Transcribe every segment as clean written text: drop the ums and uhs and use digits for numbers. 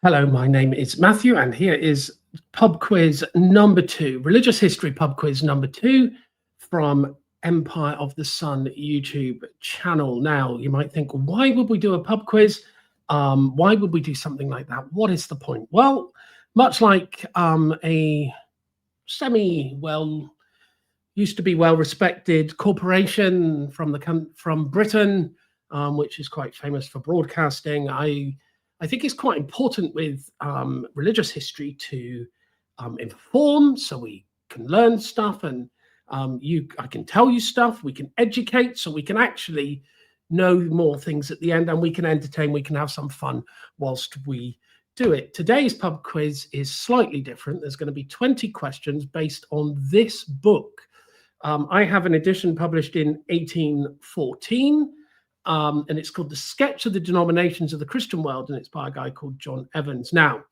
Hello, my name is Matthew, and here is pub quiz number 2, religious history pub quiz number 2 from Empire of the Sun YouTube channel. Now, you might think, why would we do a pub quiz? Why would we do something like that? What is the point? Well, much like a used to be well-respected corporation from Britain, which is quite famous for broadcasting, I think it's quite important with religious history to inform, so we can learn stuff, and I can tell you stuff, we can educate, so we can actually know more things at the end, and we can entertain, we can have some fun whilst we do it. Today's pub quiz is slightly different. There's going to be 20 questions based on this book. I have an edition published in 1814. And it's called The Sketch of the Denominations of the Christian World, and it's by a guy called John Evans. Now,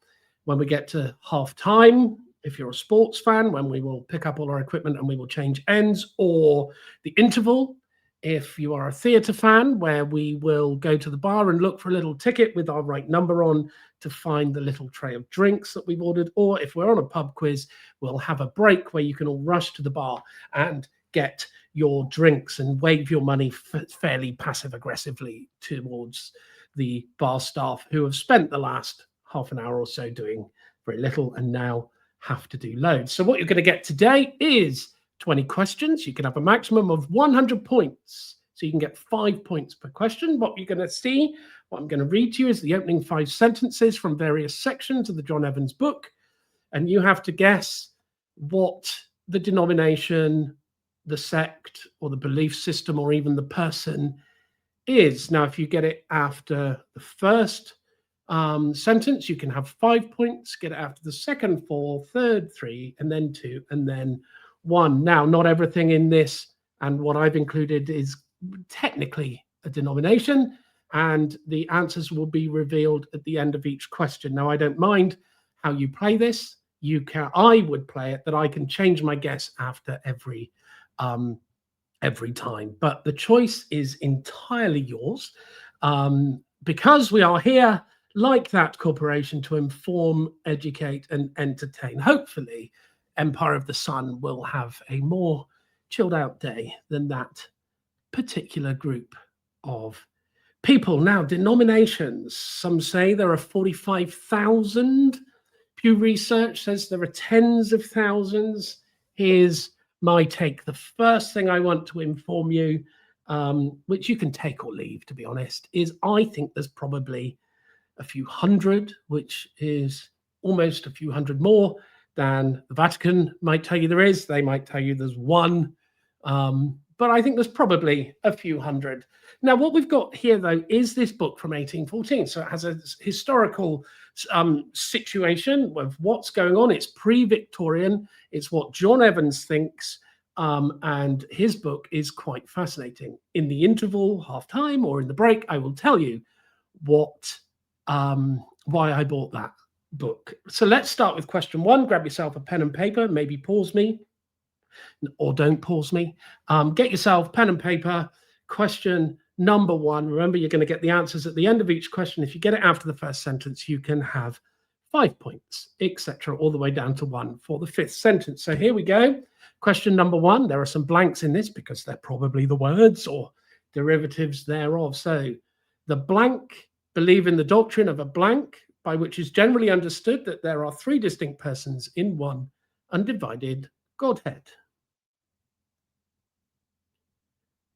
when we get to half time, if you're a sports fan, when we will pick up all our equipment and we will change ends, or the interval, if you are a theatre fan, where we will go to the bar and look for a little ticket with our right number on to find the little tray of drinks that we've ordered, or if we're on a pub quiz, we'll have a break where you can all rush to the bar and get your drinks and wave your money fairly passive aggressively towards the bar staff who have spent the last half an hour or so doing very little and now have to do loads. So what you're going to get today is 20 questions. You can have a maximum of 100 points. So you can get 5 points per question. What you're going to see, what I'm going to read to you is the opening 5 sentences from various sections of the John Evans book. And you have to guess what the denomination, the sect, or the belief system, or even the person is. Now, if you get it after the first sentence, you can have 5 points. Get it after the second, 4, third, 3, and then 2, and then 1. Now, not everything in this and what I've included is technically a denomination, and the answers will be revealed at the end of each question. Now, I don't mind how you play this. I would play it that I can change my guess after every time, but the choice is entirely yours, because we are here like that corporation to inform, educate, and entertain. Hopefully, Empire of the Sun will have a more chilled out day than that particular group of people. Now, denominations, some say there are 45,000. Pew Research says there are tens of thousands. Here's my take. The first thing I want to inform you, which you can take or leave, to be honest, is I think there's probably a few hundred, which is almost a few hundred more than the Vatican might tell you there is. They might tell you there's one, but I think there's probably a few hundred. Now, what we've got here, though, is this book from 1814. So it has a historical situation of what's going on. It's pre-Victorian. It's what John Evans thinks, and his book is quite fascinating. In the interval, half-time, or in the break, I will tell you why I bought that book. So let's start with question 1. Grab yourself a pen and paper, maybe pause me, or don't pause me. Get yourself pen and paper. Question number 1. Remember, you're going to get the answers at the end of each question. If you get it after the first sentence, you can have 5 points, etc., all the way down to 1 for the 5th sentence. So here we go. Question number 1. There are some blanks in this because they're probably the words or derivatives thereof. So the blank believe in the doctrine of a blank, by which is generally understood that there are 3 distinct persons in one undivided Godhead.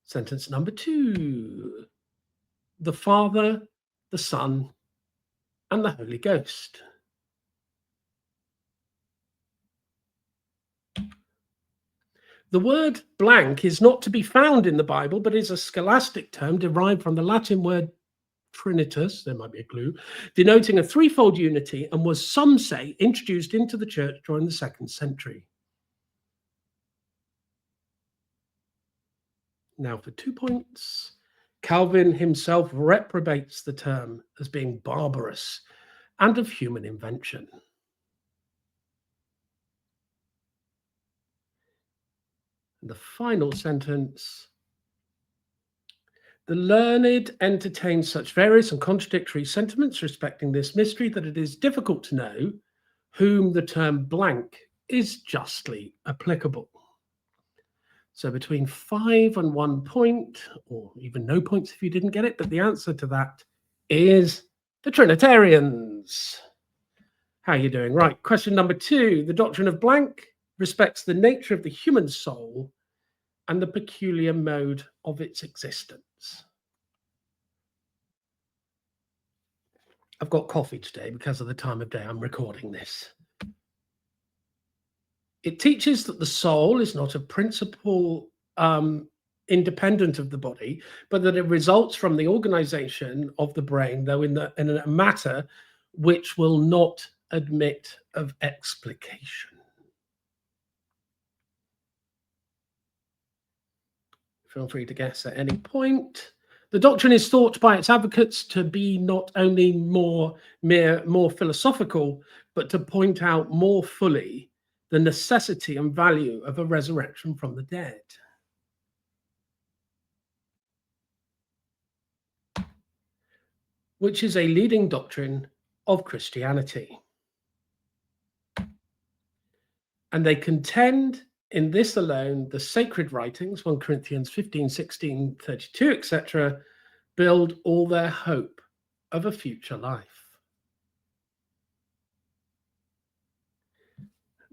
Sentence number 2. The Father, the Son, and the Holy Ghost. The word blank is not to be found in the Bible, but is a scholastic term derived from the Latin word trinitas, there might be a clue, denoting a threefold unity, and was, some say, introduced into the church during the 2nd century. Now for 2 points. Calvin himself reprobates the term as being barbarous and of human invention. And the final sentence. The learned entertain such various and contradictory sentiments respecting this mystery that it is difficult to know whom the term blank is justly applicable. So between 5 and 1 point, or even no points if you didn't get it, but the answer to that is the Trinitarians. How are you doing? Right, question number 2. The doctrine of blank respects the nature of the human soul and the peculiar mode of its existence. I've got coffee today because of the time of day I'm recording this. It teaches that the soul is not a principle independent of the body, but that it results from the organization of the brain, though in a matter which will not admit of explication. Feel free to guess at any point. The doctrine is thought by its advocates to be not only more philosophical, but to point out more fully the necessity and value of a resurrection from the dead. Which is a leading doctrine of Christianity. And they contend in this alone, the sacred writings, 1 Corinthians 15, 16, 32, etc., build all their hope of a future life.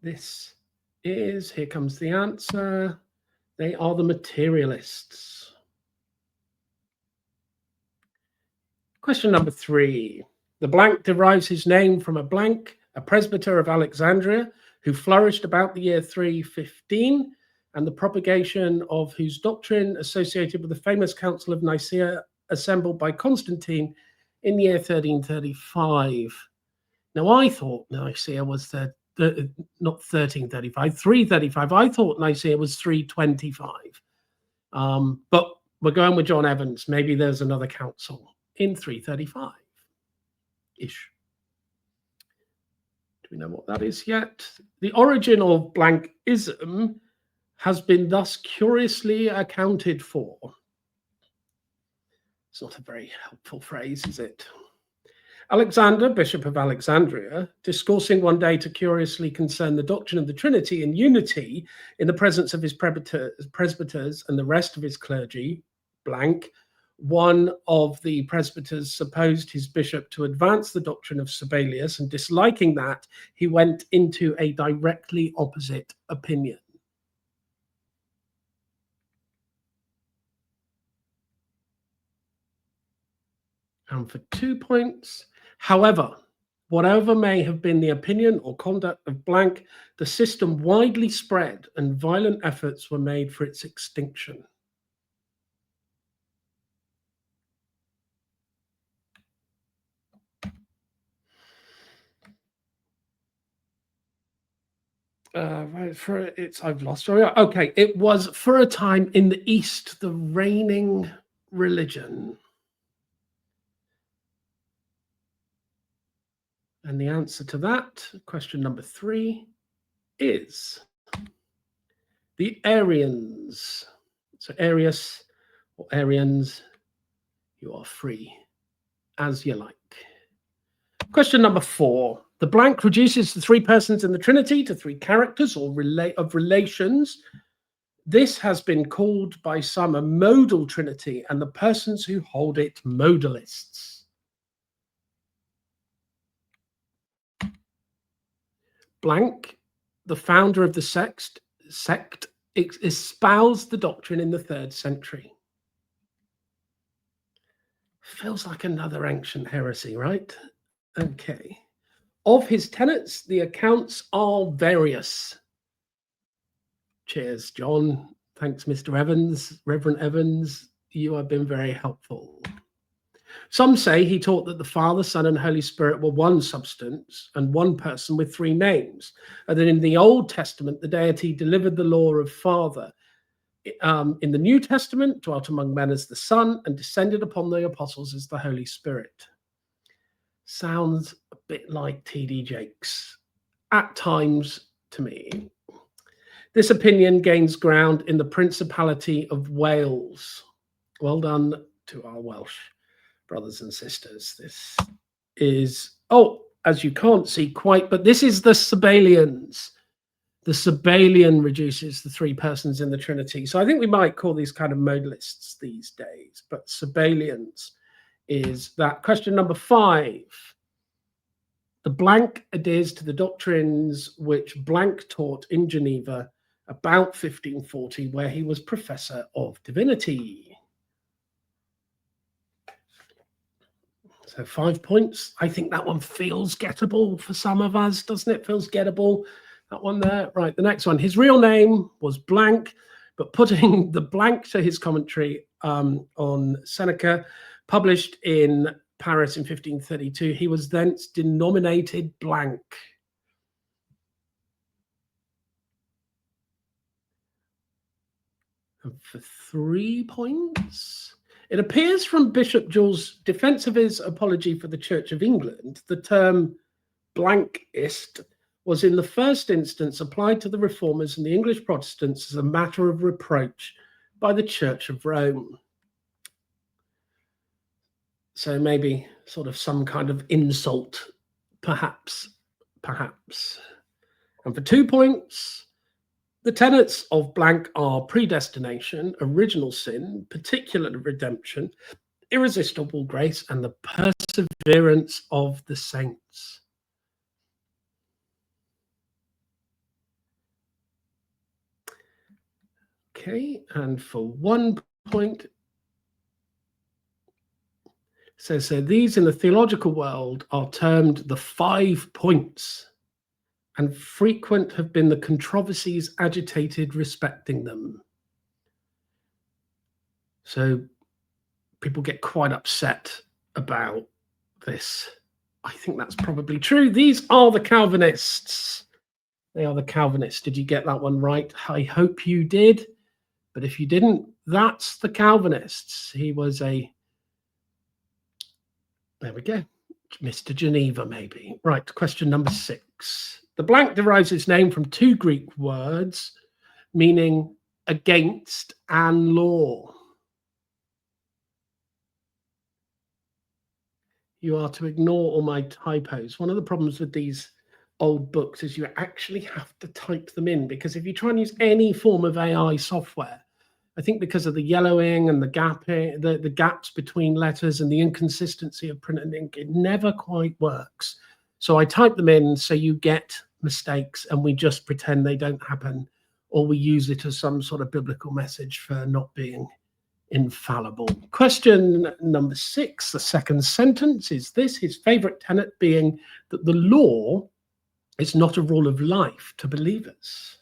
This is, here comes the answer, they are the materialists. Question number 3. The blank derives his name from a blank, a presbyter of Alexandria, who flourished about the year 315, and the propagation of whose doctrine associated with the famous Council of Nicaea assembled by Constantine in the year 1335. Now, I thought Nicaea was not 1335, 335. I thought Nicaea was 325. But we're going with John Evans. Maybe there's another council in 335-ish. Do we know what that is yet? The origin of blankism has been thus curiously accounted for. It's not a very helpful phrase, is it? Alexander, Bishop of Alexandria, discoursing one day to curiously concern the doctrine of the Trinity and unity in the presence of his presbyters and the rest of his clergy, blank, one of the presbyters supposed his bishop to advance the doctrine of Sabellius, and disliking that, he went into a directly opposite opinion. And for 2 points, however, whatever may have been the opinion or conduct of blank, the system widely spread and violent efforts were made for its extinction. I've lost. Okay, it was for a time in the East the reigning religion. And the answer to that, question number 3, is the Arians. So Arius or Arians, you are free as you like. Question number 4. The blank reduces the 3 persons in the Trinity to 3 characters or of relations. This has been called by some a modal Trinity, and the persons who hold it modalists. Blank, the founder of the sect, espoused the doctrine in the 3rd century. Feels like another ancient heresy, right? Okay. Of his tenets, the accounts are various. Cheers, John. Thanks, Mr. Evans. Reverend Evans, you have been very helpful. Some say he taught that the Father, Son, and Holy Spirit were one substance and one person with 3 names, and that in the Old Testament, the deity delivered the law of Father. In the New Testament, dwelt among men as the Son and descended upon the apostles as the Holy Spirit. Sounds a bit like T.D. Jakes, at times to me. This opinion gains ground in the Principality of Wales. Well done to our Welsh brothers and sisters. This is, oh, as you can't see quite, but this is the Sabellians. The Sabellian reduces the three persons in the Trinity. So I think we might call these kind of modalists these days, but Sabellians is that. Question number 5. The blank adheres to the doctrines which blank taught in Geneva about 1540, where he was professor of divinity. So 5 points. I think that one feels gettable for some of us, doesn't it? Feels gettable. That one there. Right, the next one. His real name was blank, but putting the blank to his commentary on Seneca, published in Paris in 1532, he was thence denominated blank. And for 3 points, it appears from Bishop Jules' defense of his apology for the Church of England, the term blankist was in the first instance applied to the Reformers and the English Protestants as a matter of reproach by the Church of Rome. So maybe sort of some kind of insult, perhaps. And for 2 points, the tenets of blank are predestination, original sin, particular redemption, irresistible grace, and the perseverance of the saints. Okay, and for 1 point, so these in the theological world are termed the 5 points, and frequent have been the controversies agitated respecting them. So people get quite upset about this. I think that's probably true. These are the Calvinists. They are the Calvinists. Did you get that one right? I hope you did. But if you didn't, that's the Calvinists. He was a, there we go, Mr. Geneva, maybe. Right, question number 6. The blank derives its name from 2 Greek words, meaning against and law. You are to ignore all my typos. One of the problems with these old books is you actually have to type them in, because if you try and use any form of AI software, I think because of the yellowing and the gaps between letters and the inconsistency of print and ink, it never quite works. So I type them in so you get mistakes and we just pretend they don't happen, or we use it as some sort of biblical message for not being infallible. Question number 6, the second sentence is this: his favorite tenet being that the law is not a rule of life to believers.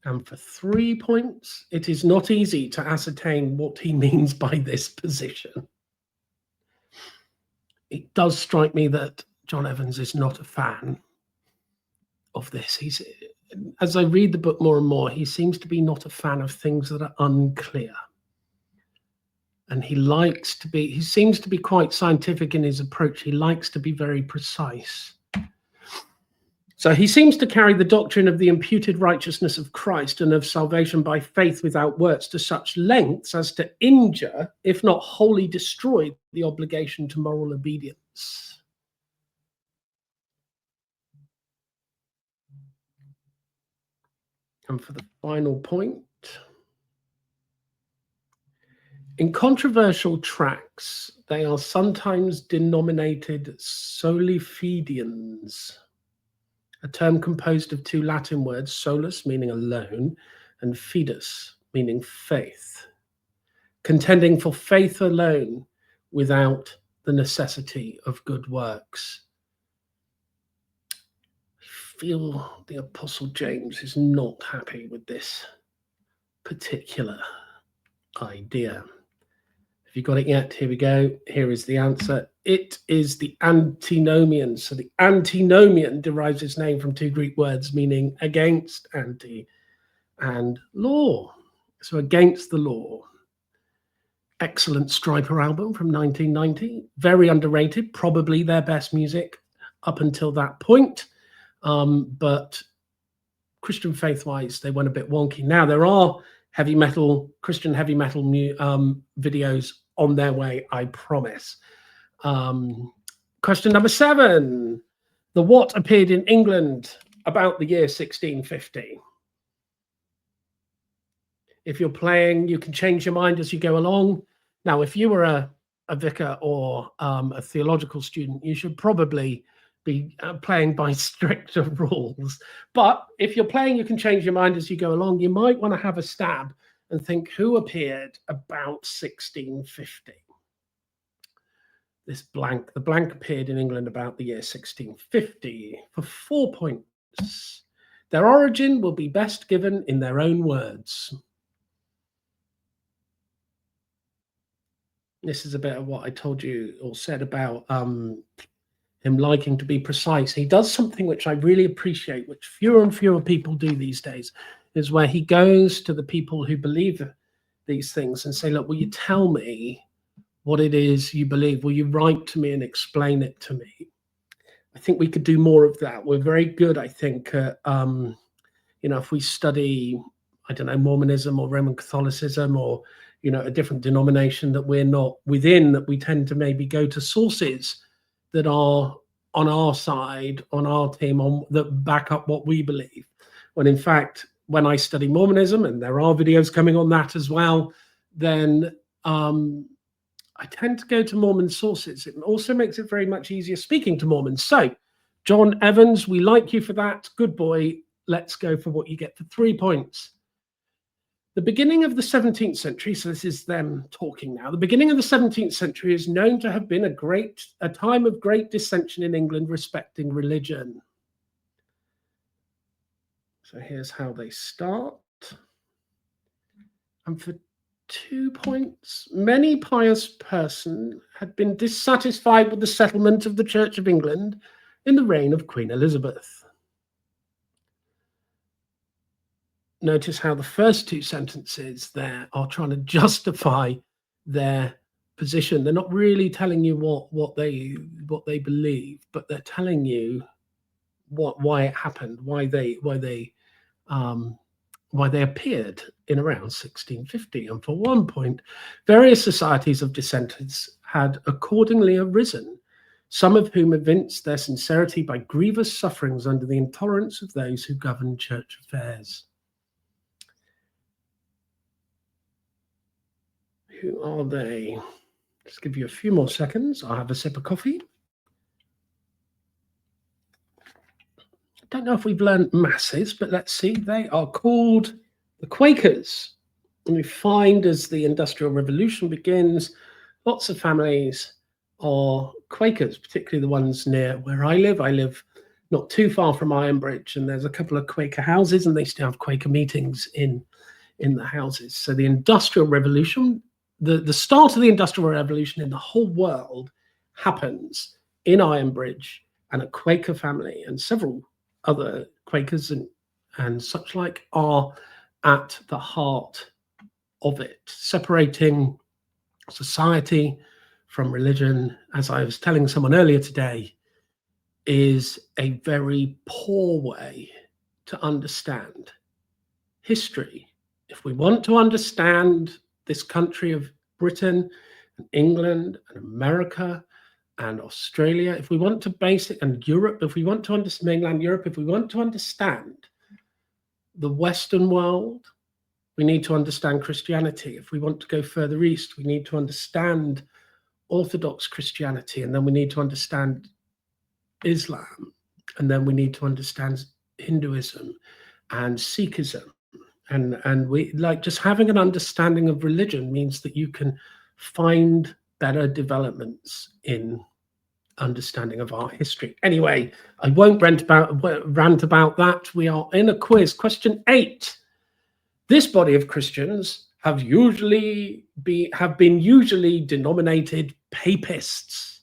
And for 3 points, it is not easy to ascertain what he means by this position. It does strike me that John Evans is not a fan of this. As I read the book more and more, he seems to be not a fan of things that are unclear. And he seems to be quite scientific in his approach. He likes to be very precise. So he seems to carry the doctrine of the imputed righteousness of Christ and of salvation by faith without works to such lengths as to injure, if not wholly destroy, the obligation to moral obedience. And for the final point, in controversial tracts, they are sometimes denominated solifidians, a term composed of 2 Latin words, solus, meaning alone, and fidus, meaning faith, contending for faith alone without the necessity of good works. I feel the Apostle James is not happy with this particular idea. Have you got it yet? Here we go. Here is the answer. It is the antinomian. So the antinomian derives its name from 2 Greek words meaning against, anti, and law. So against the law. Excellent Stryper album from 1990. Very underrated. Probably their best music up until that point. But Christian faith-wise, they went a bit wonky. Now there are Christian heavy metal videos on their way, I promise. Question number 7. The what appeared in England about the year 1650? If you're playing, you can change your mind as you go along. Now, if you were a vicar or a theological student, you should probably be playing by stricter rules. But if you're playing, you can change your mind as you go along. You might want to have a stab and think who appeared about 1650. The blank appeared in England about the year 1650 for 4 points. Their origin will be best given in their own words. This is a bit of what I told you or said about him liking to be precise. He does something which I really appreciate, which fewer and fewer people do these days, is where he goes to the people who believe these things and say, look, will you tell me what it is you believe? Will you write to me and explain it to me? I think we could do more of that. We're very good, I think, if we study, I don't know, Mormonism or Roman Catholicism or, a different denomination that we're not within, that we tend to maybe go to sources that are on our side, on our team, that back up what we believe. When in fact, when I study Mormonism, and there are videos coming on that as well, then I tend to go to Mormon sources. It also makes it very much easier speaking to Mormons. So, John Evans, we like you for that. Good boy. Let's go for what you get for 3 points. The beginning of the 17th century, so this is them talking now, the beginning of the 17th century is known to have been a time of great dissension in England respecting religion. So here's how they start. And for 2 points, many pious persons had been dissatisfied with the settlement of the Church of England in the reign of Queen Elizabeth. Notice how the first 2 sentences there are trying to justify their position. They're not really telling you what they believe, but they're telling you why it happened, why they appeared in around 1650. And for 1 point, various societies of dissenters had accordingly arisen, some of whom evinced their sincerity by grievous sufferings under the intolerance of those who governed church affairs. Who are they? Just give you a few more seconds. I'll have a sip of coffee. I don't know if we've learned masses, but let's see. They are called the Quakers. And we find as the Industrial Revolution begins, lots of families are Quakers, particularly the ones near where I live. I live not too far from Ironbridge, and there's a couple of Quaker houses, and they still have Quaker meetings in the houses. So the Industrial Revolution, the start of the Industrial Revolution in the whole world happens in Ironbridge, and a Quaker family and several other Quakers and such like are at the heart of it. Separating society from religion, as I was telling someone earlier today, is a very poor way to understand history. If we want to understand this country of Britain and England and America and Australia, if we want to base it, and Europe, if we want to understand mainland Europe, if we want to understand the Western world, we need to understand Christianity. If we want to go further east, we need to understand Orthodox Christianity, and then we need to understand Islam, and then we need to understand Hinduism and Sikhism. And we like just having an understanding of religion means that you can find better developments in understanding of our history. Anyway, I won't rant about that. We are in a quiz. Question 8. This body of Christians have been usually denominated papists.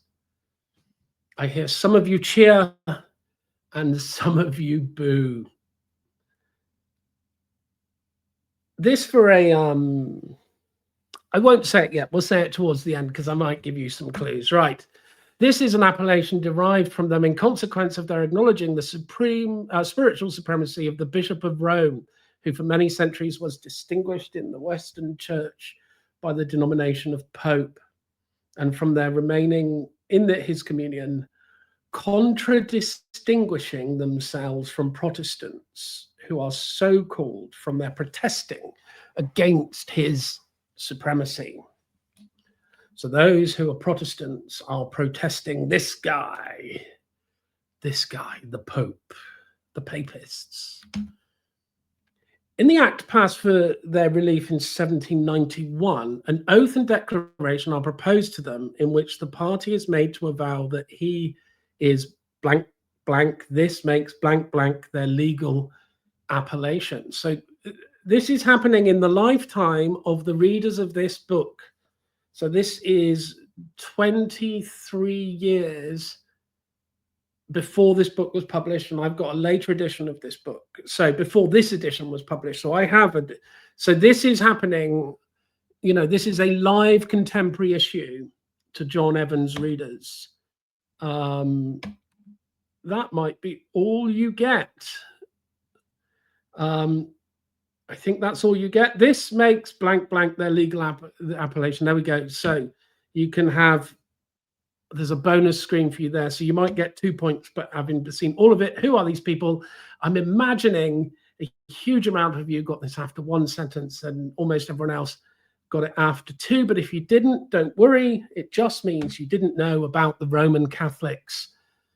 I hear some of you cheer and some of you boo. This for a I won't say it yet. We'll say it towards the end because I might give you some clues. Right. This is an appellation derived from them in consequence of their acknowledging the supreme spiritual supremacy of the Bishop of Rome, who for many centuries was distinguished in the Western Church by the denomination of Pope, and from their remaining in his communion, contradistinguishing themselves from Protestants, who are so called from their protesting against his supremacy. So those who are Protestants are protesting this guy, the Pope, the Papists. In the act passed for their relief in 1791, an oath and declaration are proposed to them in which the party is made to avow that he is blank, blank, this makes blank, blank their legal appellation. So this is happening in the lifetime of the readers of this book. So this is 23 years before this book was published, and I've got a later edition of this book. So before this edition was published, so I have so this is happening, this is a live contemporary issue to John Evans readers. That might be all you get. I think that's all you get. This makes blank, blank their legal appellation. There we go. So you can have, there's a bonus screen for you there. So you might get 2 points, but having seen all of it, who are these people? I'm imagining a huge amount of you got this after one sentence and almost everyone else got it after two. But if you didn't, don't worry. It just means you didn't know about the Roman Catholics.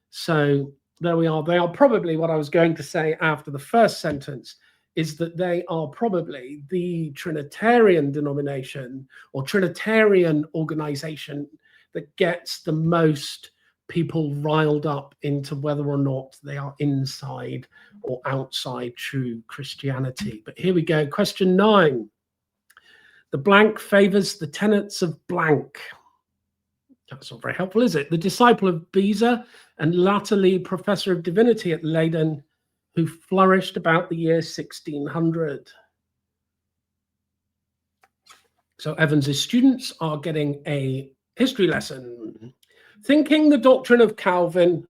So there we are. They are probably what I was going to say after the first sentence, is that they are probably the Trinitarian denomination or Trinitarian organization that gets the most people riled up into whether or not they are inside or outside true Christianity. But here we go. Question 9. The blank favors the tenets of blank. That's not very helpful, is it? The disciple of Beza and latterly professor of divinity at Leiden, who flourished about the year 1600. So Evans's students are getting a history lesson. Thinking the doctrine of Calvin,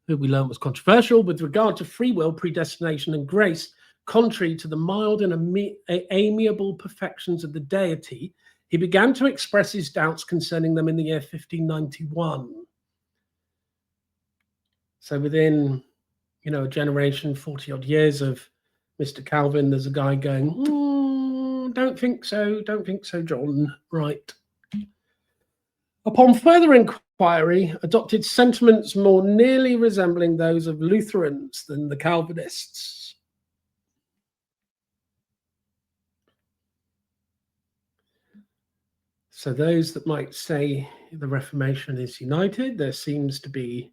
who we learned was controversial with regard to free will, predestination, and grace, contrary to the mild and amiable perfections of the deity, he began to express his doubts concerning them in the year 1591. So within a generation, 40 odd years of Mr. Calvin, there's a guy going, don't think so, John, right. Upon further inquiry, adopted sentiments more nearly resembling those of Lutherans than the Calvinists. So those that might say the Reformation is united, there seems to be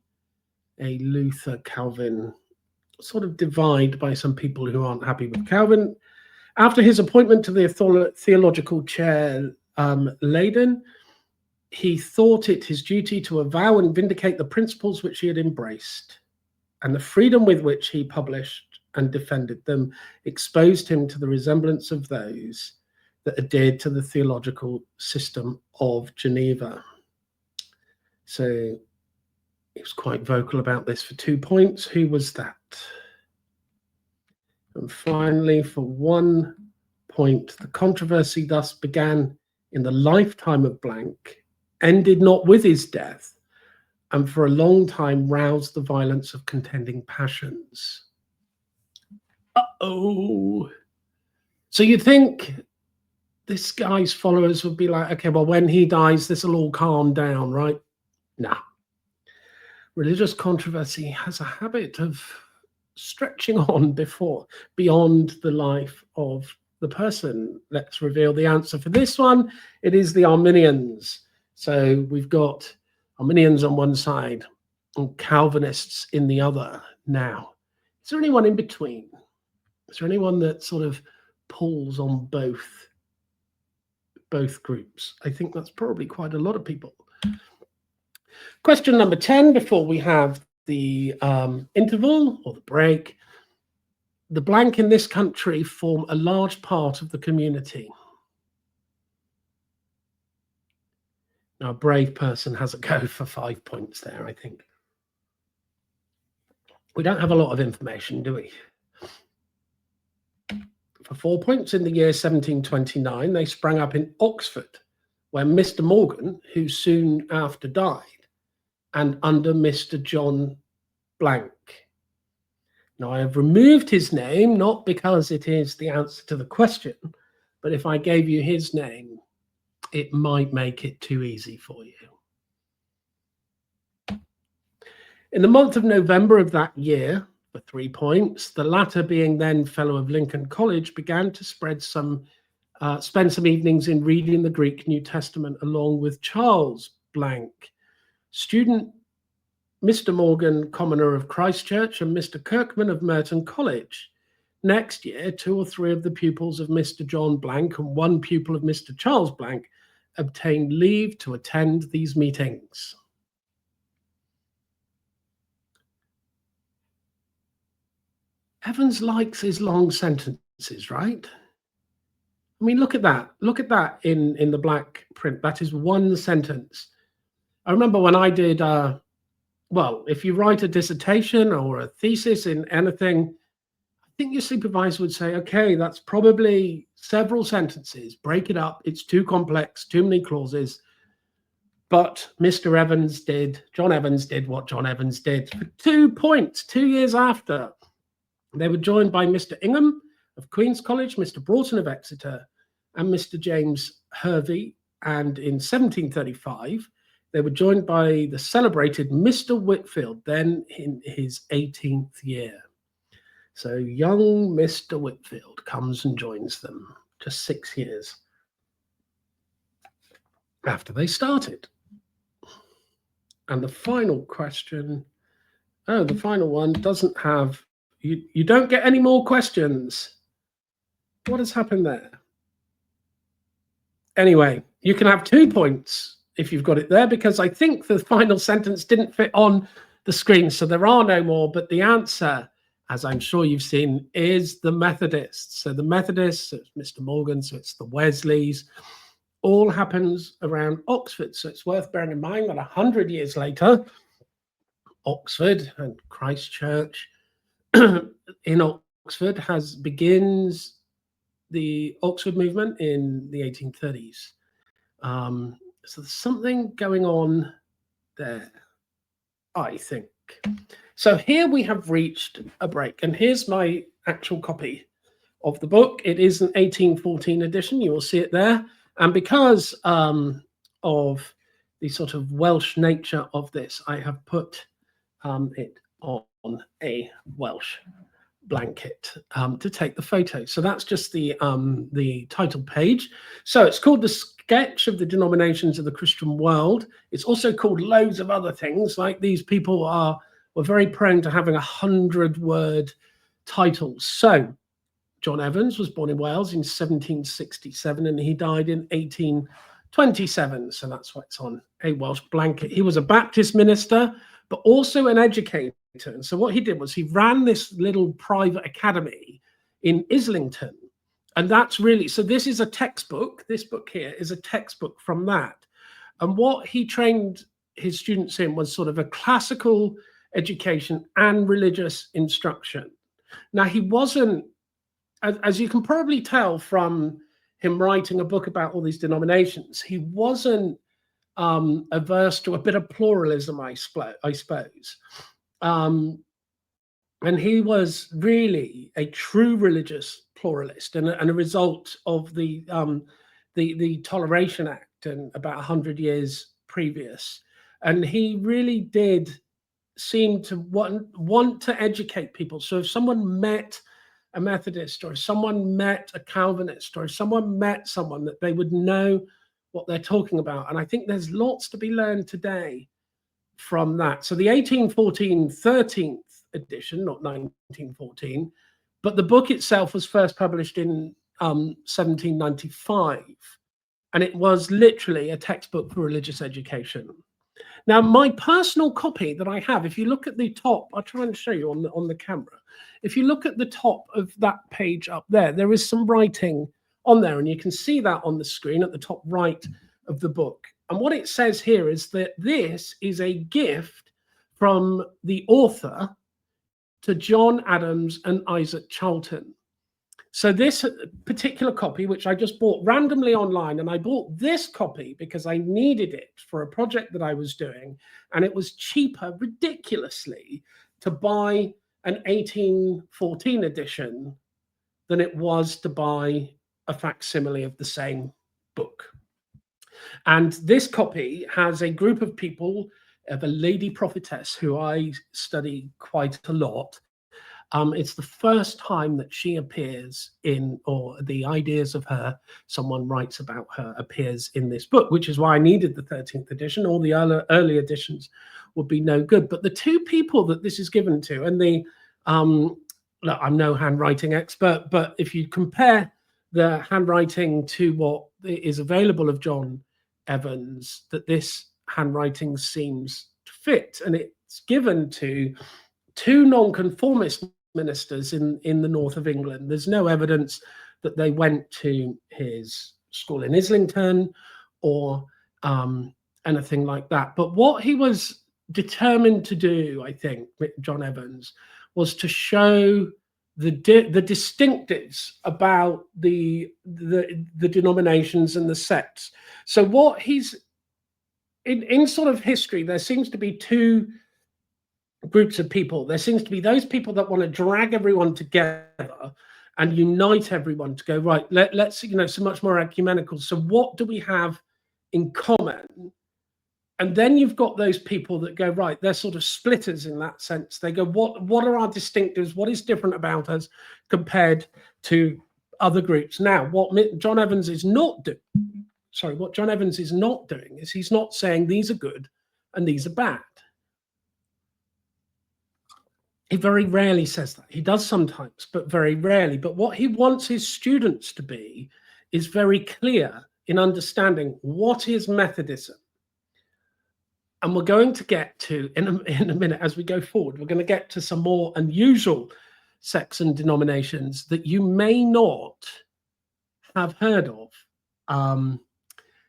a Luther-Calvin sort of divide by some people who aren't happy with Calvin. After his appointment to the theological chair, Leiden, he thought it his duty to avow and vindicate the principles which he had embraced, and the freedom with which he published and defended them exposed him to the resemblance of those that adhered to the theological system of Geneva. So he was quite vocal about this for 2 points. Who was that? And finally, for 1 point, the controversy thus began in the lifetime of blank, ended not with his death, and for a long time roused the violence of contending passions. Uh-oh. So you'd think this guy's followers would be like, okay, well, when he dies, this will all calm down, right? Nah. Religious controversy has a habit of stretching on beyond the life of the person. Let's reveal the answer for this one. It is the Arminians. So we've got Arminians on one side and Calvinists in the other now. Is there anyone in between? Is there anyone that sort of pulls on both groups? I think that's probably quite a lot of people. Question number 10, before we have the interval or the break. The blank in this country form a large part of the community. Now, a brave person has a go for 5 points there, I think. We don't have a lot of information, do we? For 4 points, in the year 1729, they sprang up in Oxford, where Mr. Morgan, who soon after died, and under Mr. John Blank. Now, I have removed his name, not because it is the answer to the question, but if I gave you his name, it might make it too easy for you. In the month of November of that year, for 3 points, the latter being then Fellow of Lincoln College, began to spend some evenings in reading the Greek New Testament along with Charles Blank, student Mr. Morgan, commoner of Christchurch, and Mr. Kirkman of Merton College. Next year, 2 or 3 of the pupils of Mr. John Blank and 1 pupil of Mr. Charles Blank obtained leave to attend these meetings. Evans likes his long sentences, right? I mean, look at that. Look at that in the black print. That is one sentence. I remember when I did, well, if you write a dissertation or a thesis in anything, I think your supervisor would say, okay, that's probably several sentences. Break it up. It's too complex, too many clauses. But Mr. Evans did, John Evans did what John Evans did. For 2 points, 2 years after, they were joined by Mr. Ingham of Queen's College, Mr. Broughton of Exeter, and Mr. James Hervey. And in 1735, they were joined by the celebrated Mr. Whitfield, then in his 18th year. So young Mr. Whitfield comes and joins them just 6 years after they started. And the final question, the final one doesn't have, you don't get any more questions. What has happened there? Anyway, you can have 2 points if you've got it there, because I think the final sentence didn't fit on the screen, so there are no more. But the answer, as I'm sure you've seen, is the Methodists. So the Methodists, so it's Mr. Morgan, so it's the Wesleys, all happens around Oxford. So it's worth bearing in mind that 100 years later, Oxford and Christchurch in Oxford begins the Oxford movement in the 1830s. So there's something going on there, I think. So here we have reached a break, and here's my actual copy of the book. It is an 1814 edition. You will see it there. And because of the sort of Welsh nature of this, I have put it on a Welsh blanket to take the photo. So that's just the title page. So it's called The Sketch of the Denominations of the Christian World. It's also called loads of other things, like these people were very prone to having 100-word titles. So John Evans was born in Wales in 1767 and he died in 1827. So that's why it's on a Welsh blanket. He was a Baptist minister, but also an educator. And so what he did was he ran this little private academy in Islington. And that's really, so this is a textbook. This book here is a textbook from that. And what he trained his students in was sort of a classical education and religious instruction. Now, he wasn't, as you can probably tell from him writing a book about all these denominations, he wasn't averse to a bit of pluralism, I suppose. And he was really a true religious pluralist and a result of the Toleration Act and about 100 years previous. And he really did seem to want to educate people. So if someone met a Methodist or if someone met a Calvinist or if someone met someone, that they would know what they're talking about. And I think there's lots to be learned today from that. So the 1814 13th edition, not 1914, but the book itself was first published in 1795, and it was literally a textbook for religious education. Now, my personal copy that I have, if you look at the top, I'll try and show you on the camera. If you look at the top of that page up there, there is some writing on there, and you can see that on the screen at the top right of the book. And what it says here is that this is a gift from the author to John Adams and Isaac Charlton. So this particular copy, which I just bought randomly online, and I bought this copy because I needed it for a project that I was doing, and it was cheaper, ridiculously, to buy an 1814 edition than it was to buy a facsimile of the same book. And this copy has a group of people, of a lady prophetess who I study quite a lot. It's the first time that she appears in, or the ideas of her, someone writes about her, appears in this book, which is why I needed the 13th edition. All the early editions would be no good. But the two people that this is given to, and the, look, I'm no handwriting expert, but if you compare the handwriting to what is available of John Evans, that this handwriting seems to fit, and it's given to two nonconformist ministers in the north of England. There's no evidence that they went to his school in Islington or anything like that. But what he was determined to do, I think, John Evans, was to show the distinctives about the denominations and the sects. So what he's in sort of history, there seems to be two groups of people. There seems to be those people that want to drag everyone together and unite everyone to go, right, let's, so much more ecumenical. So what do we have in common? And then you've got those people that go, right, they're sort of splitters in that sense. They go, what are our distinctives? What is different about us compared to other groups? Now, what John Evans is not doing, what John Evans is not doing is he's not saying these are good and these are bad. He very rarely says that. He does sometimes, but very rarely. But what he wants his students to be is very clear in understanding what is Methodism. And we're going to get to, in a minute, as we go forward, we're going to get to some more unusual sects and denominations that you may not have heard of.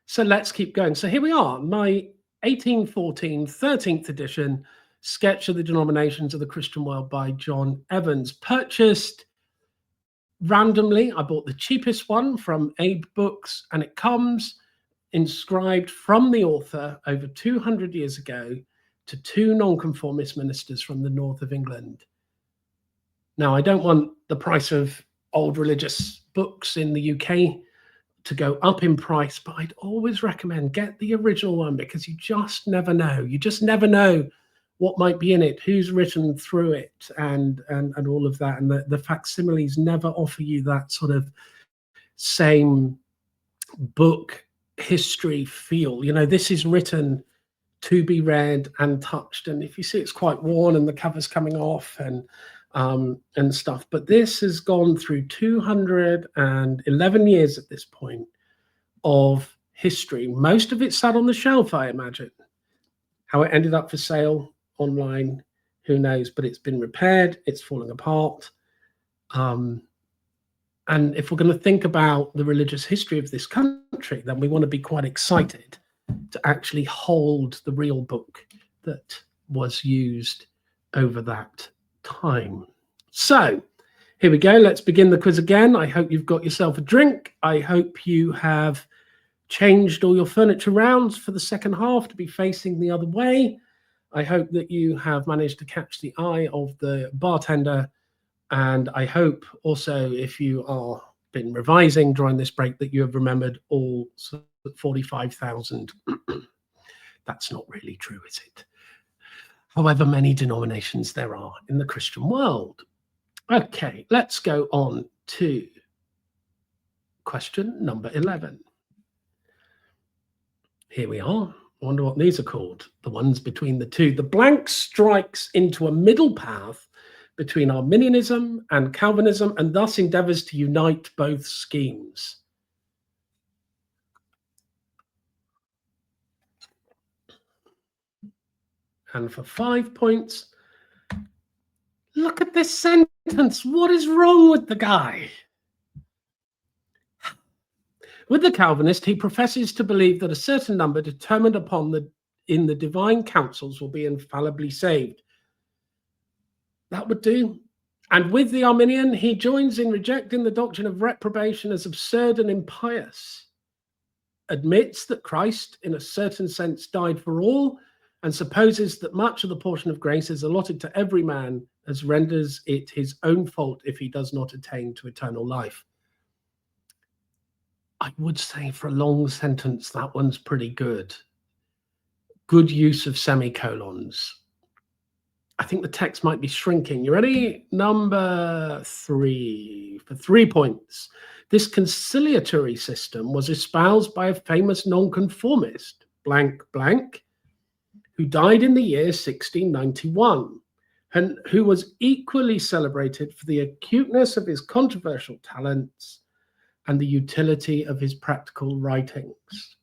So let's keep going. So here we are, my 1814 13th edition Sketch of the Denominations of the Christian World by John Evans, purchased randomly. I bought the cheapest one from Abe Books, and it comes inscribed from the author over 200 years ago to two nonconformist ministers from the north of England. Now, I don't want the price of old religious books in the UK to go up in price, but I'd always recommend get the original one, because you just never know. You just never know what might be in it, who's written through it, and all of that. And the facsimiles never offer you that sort of same book history feel. This is written to be read and touched. And if you see, it's quite worn and the cover's coming off and stuff. But this has gone through 211 years at this point of history. Most of it sat on the shelf, I imagine. How it ended up for sale online, who knows? But it's been repaired, it's falling apart. And if we're going to think about the religious history of this country, then we want to be quite excited to actually hold the real book that was used over that time. So here we go. Let's begin the quiz again. I hope you've got yourself a drink. I hope you have changed all your furniture rounds for the second half to be facing the other way. I hope that you have managed to catch the eye of the bartender. And I hope also, if you are been revising during this break, that you have remembered all 45,000. That's not really true, is it? However many denominations there are in the Christian world. Okay, let's go on to question number 11. Here we are. I wonder what these are called. The ones between the two. The blank strikes into a middle path between Arminianism and Calvinism, and thus endeavors to unite both schemes. And for 5 points, look at this sentence. What is wrong with the guy? With the Calvinist, he professes to believe that a certain number determined upon in the divine councils will be infallibly saved. That would do. And with the Arminian, he joins in rejecting the doctrine of reprobation as absurd and impious, admits that Christ, in a certain sense, died for all, and supposes that much of the portion of grace is allotted to every man, as renders it his own fault if he does not attain to eternal life. I would say for a long sentence, that one's pretty good. Good use of semicolons. I think the text might be shrinking. You ready? Number 3, for 3 points. This conciliatory system was espoused by a famous nonconformist, blank blank, who died in the year 1691, and who was equally celebrated for the acuteness of his controversial talents and the utility of his practical writings.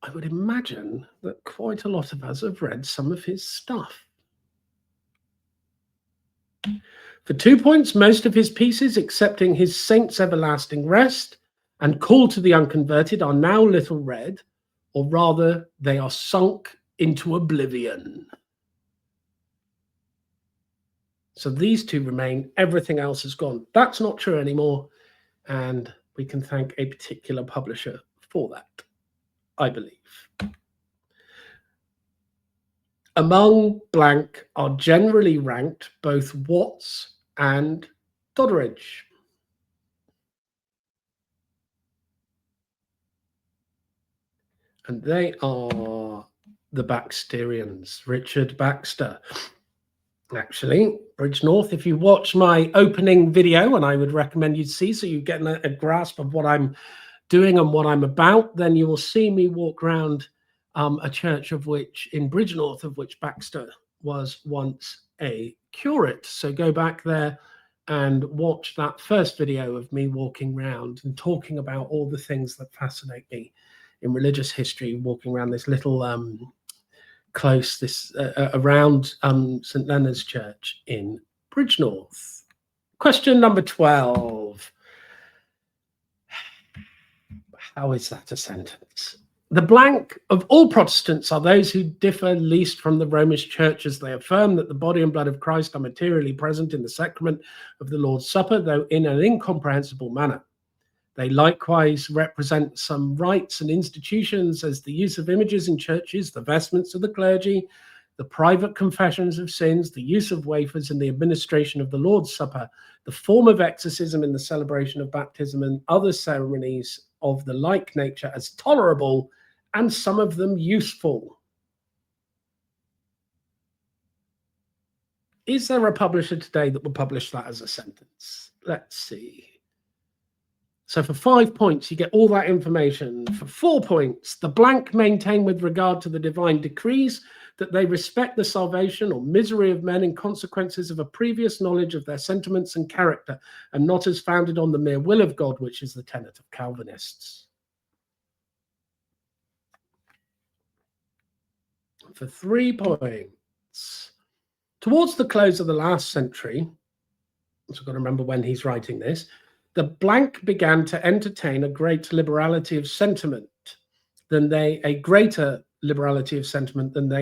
I would imagine that quite a lot of us have read some of his stuff. For 2 points, most of his pieces, excepting his Saints' Everlasting Rest and Call to the Unconverted, are now little read, or rather, they are sunk into oblivion. So these two remain, everything else is gone. That's not true anymore, and we can thank a particular publisher for that, I believe. Among blank are generally ranked both Watts and Doddridge. And they are the Baxterians, Richard Baxter. Actually, Bridgnorth, if you watch my opening video, and I would recommend you see, so you get a grasp of what I'm doing and what I'm about, then you will see me walk around a church in Bridgnorth, of which Baxter was once a curate. So go back there and watch that first video of me walking around and talking about all the things that fascinate me in religious history, walking around this little close around St. Leonard's Church in Bridgnorth. Question number 12. How is that a sentence? The blank of all Protestants are those who differ least from the Romish Church, as they affirm that the body and blood of Christ are materially present in the sacrament of the Lord's Supper, though in an incomprehensible manner. They likewise represent some rites and institutions, as the use of images in churches, the vestments of the clergy, the private confessions of sins, the use of wafers in the administration of the Lord's Supper, the form of exorcism in the celebration of baptism, and other ceremonies of the like nature as tolerable, and some of them useful. Is there a publisher today that will publish that as a sentence? Let's see. So for 5 points, you get all that information. For 4 points, the blank maintain with regard to the divine decrees that they respect the salvation or misery of men in consequences of a previous knowledge of their sentiments and character, and not as founded on the mere will of God, which is the tenet of Calvinists. For 3 points, towards the close of the last century, so I've got to remember when he's writing this, the blank began to entertain a greater liberality of sentiment than they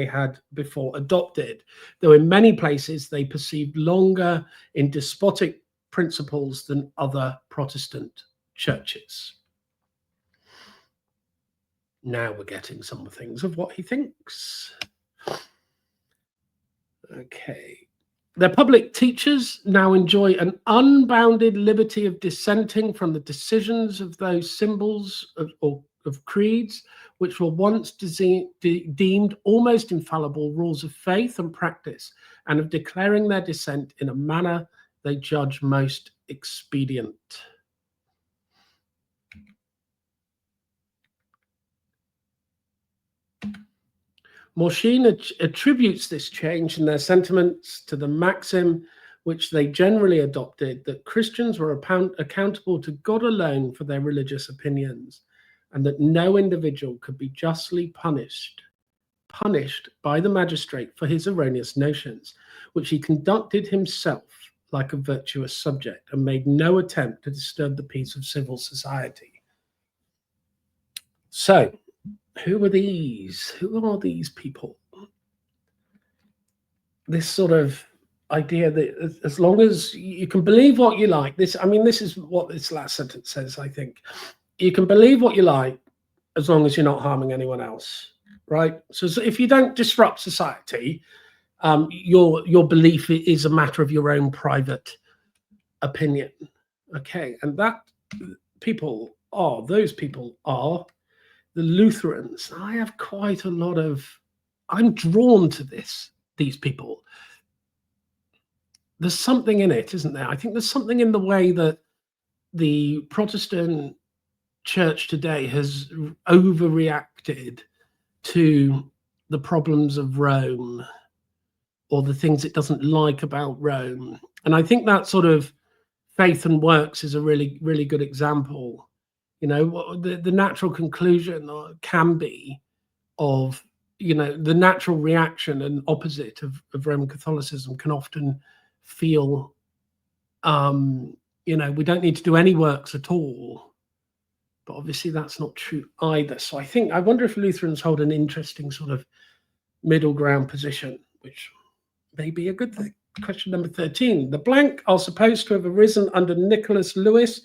had before adopted, though in many places they perceived longer in despotic principles than other Protestant churches. Now we're getting some things of what he thinks. Okay. Their public teachers now enjoy an unbounded liberty of dissenting from the decisions of those symbols of creeds, which were once deemed almost infallible rules of faith and practice, and of declaring their dissent in a manner they judge most expedient. Morshine attributes this change in their sentiments to the maxim which they generally adopted, that Christians were accountable to God alone for their religious opinions, and that no individual could be justly punished by the magistrate for his erroneous notions, which he conducted himself like a virtuous subject, and made no attempt to disturb the peace of civil society. So, who are these? Who are these people? This sort of idea that as long as you can believe what you like, this is what this last sentence says, I think. You can believe what you like as long as you're not harming anyone else, right? So if you don't disrupt society, your belief is a matter of your own private opinion. Okay, and those people are the Lutherans. I have quite a lot of, I'm drawn to these people. There's something in it, isn't there? I think there's something in the way that the Protestant church today has overreacted to the problems of Rome or the things it doesn't like about Rome. And I think that sort of faith and works is a really, really good example. You know, the natural conclusion can be of, you know, the natural reaction and opposite of Roman Catholicism can often feel, you know, we don't need to do any works at all. But obviously that's not true either. So I wonder if Lutherans hold an interesting sort of middle ground position, which may be a good thing. Question number 13. The blank are supposed to have arisen under Nicholas Louis,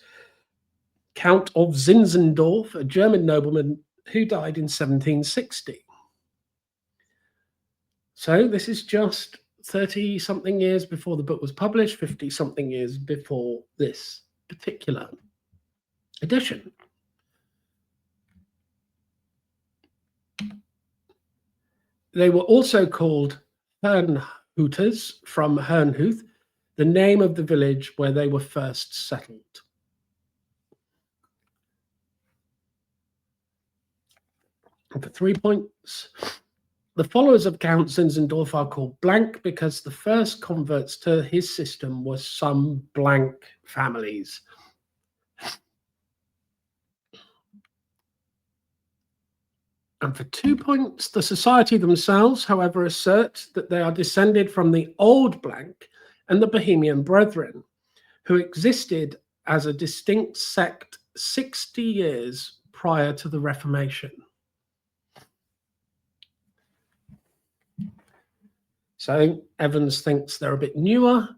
Count of Zinzendorf, a German nobleman who died in 1760. So this is just 30-something years before the book was published, 50-something years before this particular edition. They were also called Herrnhuters from Herrnhuth, the name of the village where they were first settled. And for 3 points, the followers of Count Zinzendorf are called blank because the first converts to his system were some blank families. And for 2 points, the society themselves, however, assert that they are descended from the old blank and the Bohemian Brethren, who existed as a distinct sect 60 years prior to the Reformation. So Evans thinks they're a bit newer.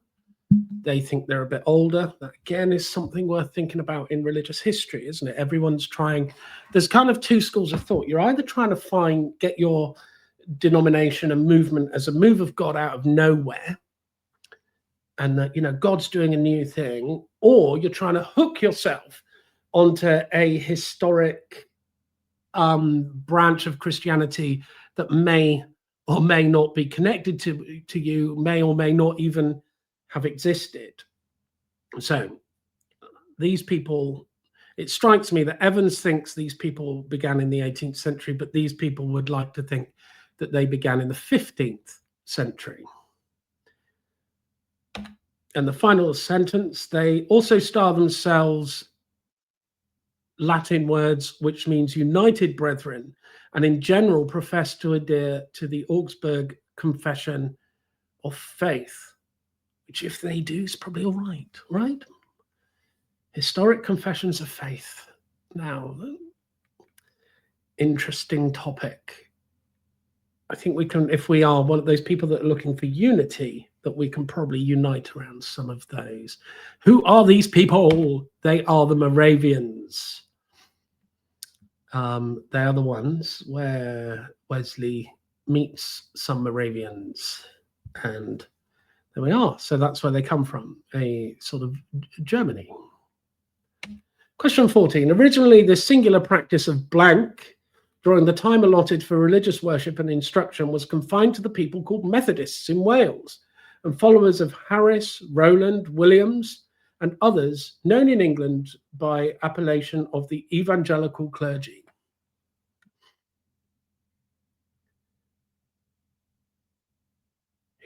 They think they're a bit older. That again is something worth thinking about in religious history, isn't it? Everyone's trying. There's kind of two schools of thought. You're either trying to get your denomination and movement as a move of God out of nowhere, and that, you know, God's doing a new thing, or you're trying to hook yourself onto a historic branch of Christianity that may or may not be connected to you, may or may not even have existed. So these people, it strikes me that Evans thinks these people began in the 18th century, but these people would like to think that they began in the 15th century. And the final sentence, they also style themselves Latin words, which means united brethren, and in general profess to adhere to the Augsburg Confession of Faith, which if they do is probably all right, right? Historic confessions of faith. Now, interesting topic. I think we can, if we are one of those people that are looking for unity, that we can probably unite around some of those. Who are these people? They are the Moravians. They are the ones where Wesley meets some Moravians, and there we are. So that's where they come from, a sort of Germany. Question 14. Originally, the singular practice of blank during the time allotted for religious worship and instruction was confined to the people called Methodists in Wales and followers of Harris, Rowland, Williams, and others known in England by appellation of the evangelical clergy.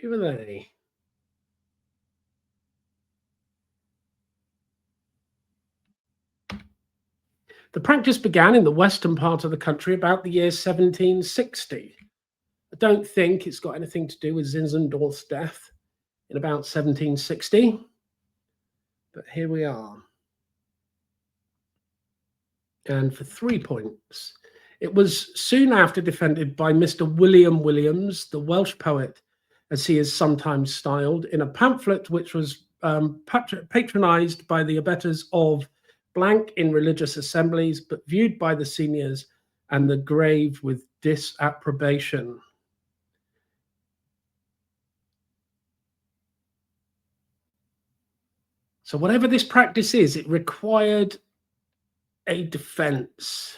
Who are they? The practice began in the western part of the country about the year 1760. I don't think it's got anything to do with Zinzendorf's death in about 1760, but here we are. And for 3 points, It was soon after defended by Mr. William Williams, the Welsh poet, as he is sometimes styled, in a pamphlet which was patronized by the abettors of blank in religious assemblies, but viewed by the seniors and the grave with disapprobation. So whatever this practice is, it required a defense.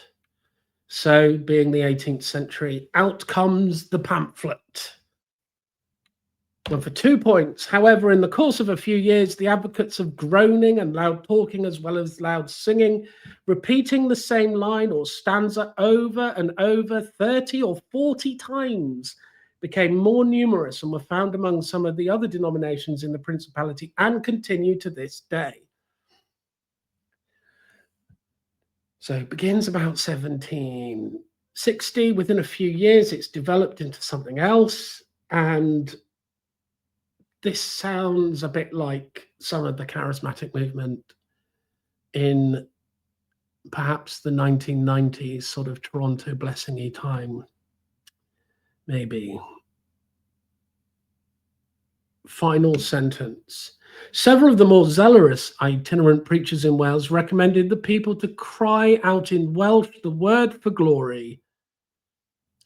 So being the 18th century, out comes the pamphlet. And for 2 points, however, in the course of a few years, the advocates of groaning and loud talking as well as loud singing, repeating the same line or stanza over and over 30 or 40 times, became more numerous and were found among some of the other denominations in the Principality and continue to this day. So it begins about 1760. Within a few years, it's developed into something else. And this sounds a bit like some of the charismatic movement in perhaps the 1990s, sort of Toronto blessing-y time, maybe. Final sentence. Several of the more zealous itinerant preachers in Wales recommended the people to cry out in Welsh the word for glory.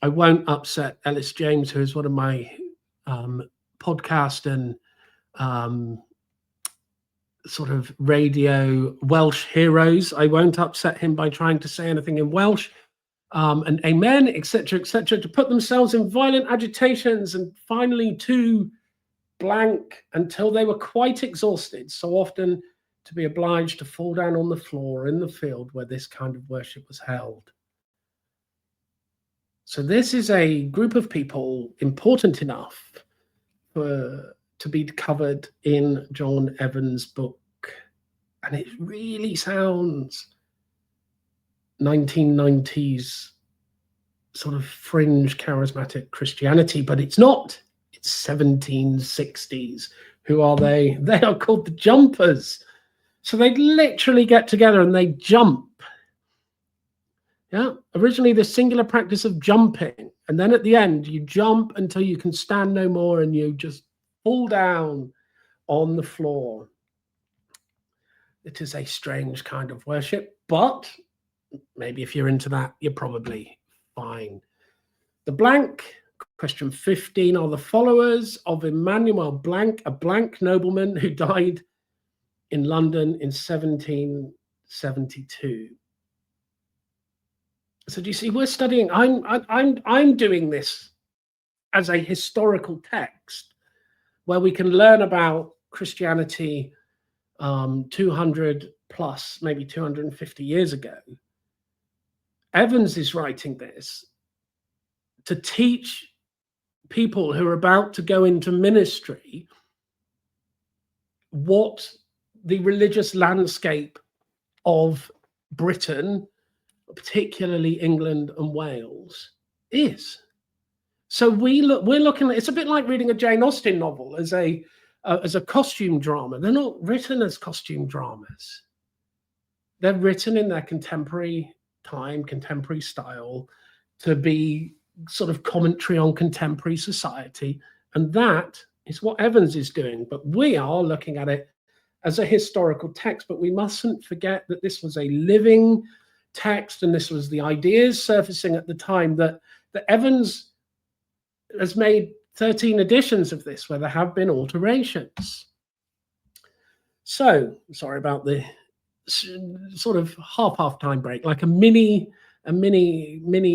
I won't upset Ellis James, who is one of my podcast and sort of radio Welsh heroes. I won't upset him by trying to say anything in Welsh. And amen, etc., to put themselves in violent agitations and finally to blank until they were quite exhausted, so often to be obliged to fall down on the floor in the field where this kind of worship was held. So this is a group of people important enough to be covered in John Evans' book. And it really sounds 1990s sort of fringe charismatic Christianity, but it's not. It's 1760s. Who are they? They are called the Jumpers. So they literally get together and they jump. Yeah, originally the singular practice of jumping, and then at the end you jump until you can stand no more and you just fall down on the floor. It is a strange kind of worship, but maybe if you're into that, you're probably fine. The blank, question 15, are the followers of Emmanuel Blank, a blank nobleman who died in London in 1772. So do you see, we're studying, I'm doing this as a historical text where we can learn about Christianity 200 plus, maybe 250 years ago. Evans is writing this to teach people who are about to go into ministry what the religious landscape of Britain, particularly England and Wales, is. So we're looking at, it's a bit like reading a Jane Austen novel as a costume drama. They're not written as costume dramas. They're written in their contemporary time, contemporary style, to be sort of commentary on contemporary society. And that is what Evans is doing. But we are looking at it as a historical text. But we mustn't forget that this was a living text, and this was the ideas surfacing at the time, that Evans has made 13 editions of this where there have been alterations. So, sorry about the sort of half time break, like a mini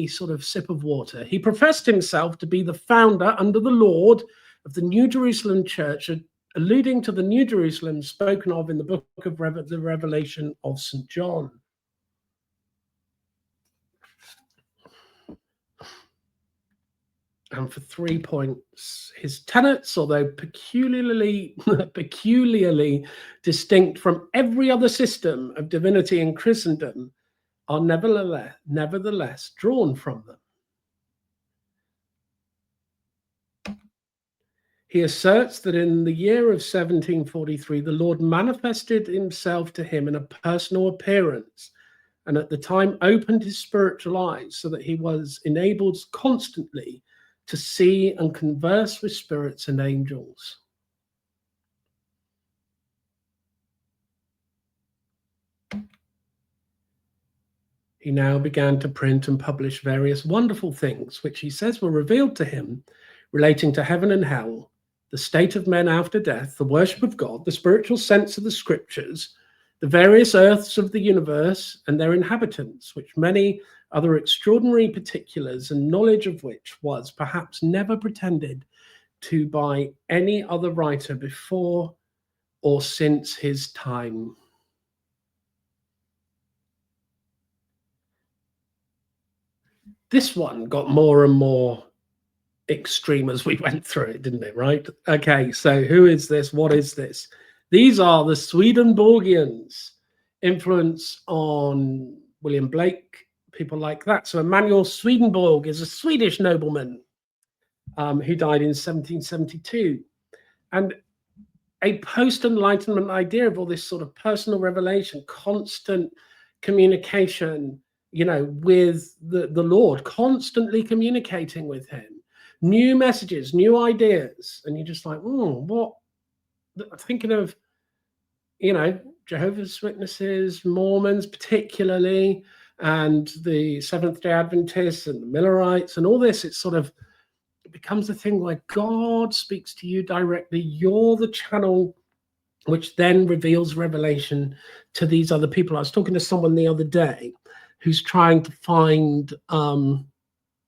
sort of sip of water. He professed himself to be the founder under the Lord of the New Jerusalem Church, alluding to the New Jerusalem spoken of in the book of the Revelation of St. John. And for 3 points, his tenets, although peculiarly distinct from every other system of divinity in Christendom, are nevertheless drawn from them. He asserts that in the year of 1743, the Lord manifested himself to him in a personal appearance and at the time opened his spiritual eyes so that he was enabled constantly to see and converse with spirits and angels. He now began to print and publish various wonderful things, which he says were revealed to him, relating to heaven and hell, the state of men after death, the worship of God, the spiritual sense of the scriptures, the various earths of the universe and their inhabitants, which many other extraordinary particulars, and knowledge of which was perhaps never pretended to by any other writer before or since his time. This one got more and more extreme as we went through it, didn't it? Right? Okay, so who is this? What is this? These are the Swedenborgians, influence on William Blake, people like that. So Emanuel Swedenborg is a Swedish nobleman who died in 1772. And a post-Enlightenment idea of all this sort of personal revelation, constant communication, with the Lord, constantly communicating with him, new messages, new ideas. And you're just like, what? Thinking of, Jehovah's Witnesses, Mormons particularly, and the Seventh-day Adventists and the Millerites and all this. It becomes a thing where God speaks to you directly. You're the channel which then reveals revelation to these other people. I was talking to someone the other day who's trying to find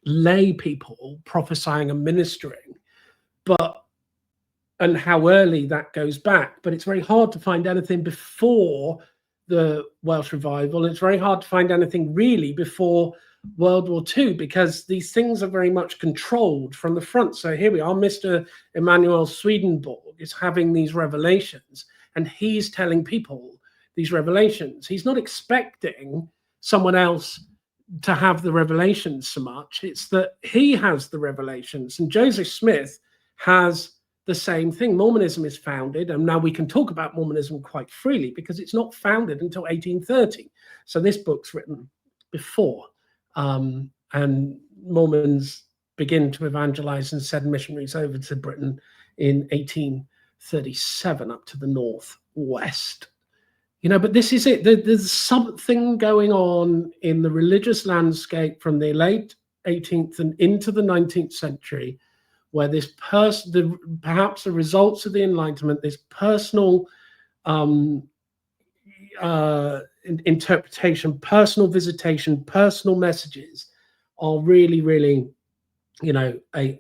lay people prophesying and ministering, and how early that goes back. But it's very hard to find anything before the Welsh revival. It's very hard to find anything really before World War II, because these things are very much controlled from the front. So here we are, Mr. Emanuel Swedenborg is having these revelations, and he's telling people these revelations. He's not expecting someone else to have the revelations so much. It's that he has the revelations. And Joseph Smith has the same thing. Mormonism is founded, and now we can talk about Mormonism quite freely because it's not founded until 1830. So this book's written before. And Mormons begin to evangelize and send missionaries over to Britain in 1837 up to the northwest. But this is it. There's something going on in the religious landscape from the late 18th and into the 19th century, where this perhaps the results of the Enlightenment, this personal interpretation, personal visitation, personal messages are really, really,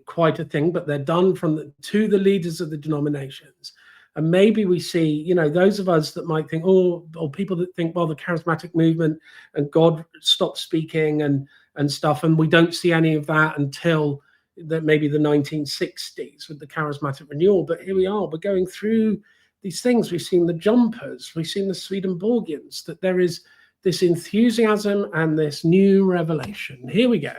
quite a thing. But they're done to the leaders of the denominations. And maybe we see, those of us that might think, or people that think, well, the charismatic movement and God stopped speaking and stuff, and we don't see any of that until maybe the 1960s with the charismatic renewal. But here we are, we're going through these things. We've seen the jumpers, we've seen the Swedenborgians, that there is this enthusiasm and this new revelation. Here we go.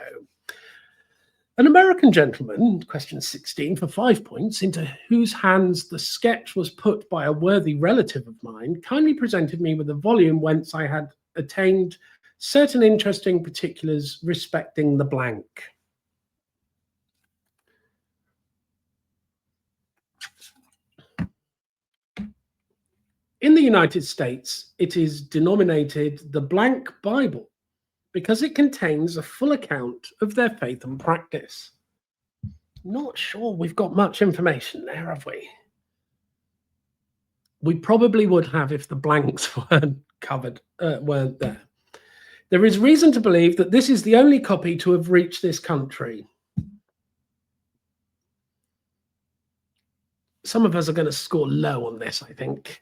An American gentleman, question 16, for 5 points, into whose hands the sketch was put by a worthy relative of mine, kindly presented me with a volume whence I had attained certain interesting particulars respecting the blank. In the United States, it is denominated the Blank Bible because it contains a full account of their faith and practice. Not sure we've got much information there, have we? We probably would have if the blanks weren't there. There is reason to believe that this is the only copy to have reached this country. Some of us are going to score low on this, I think.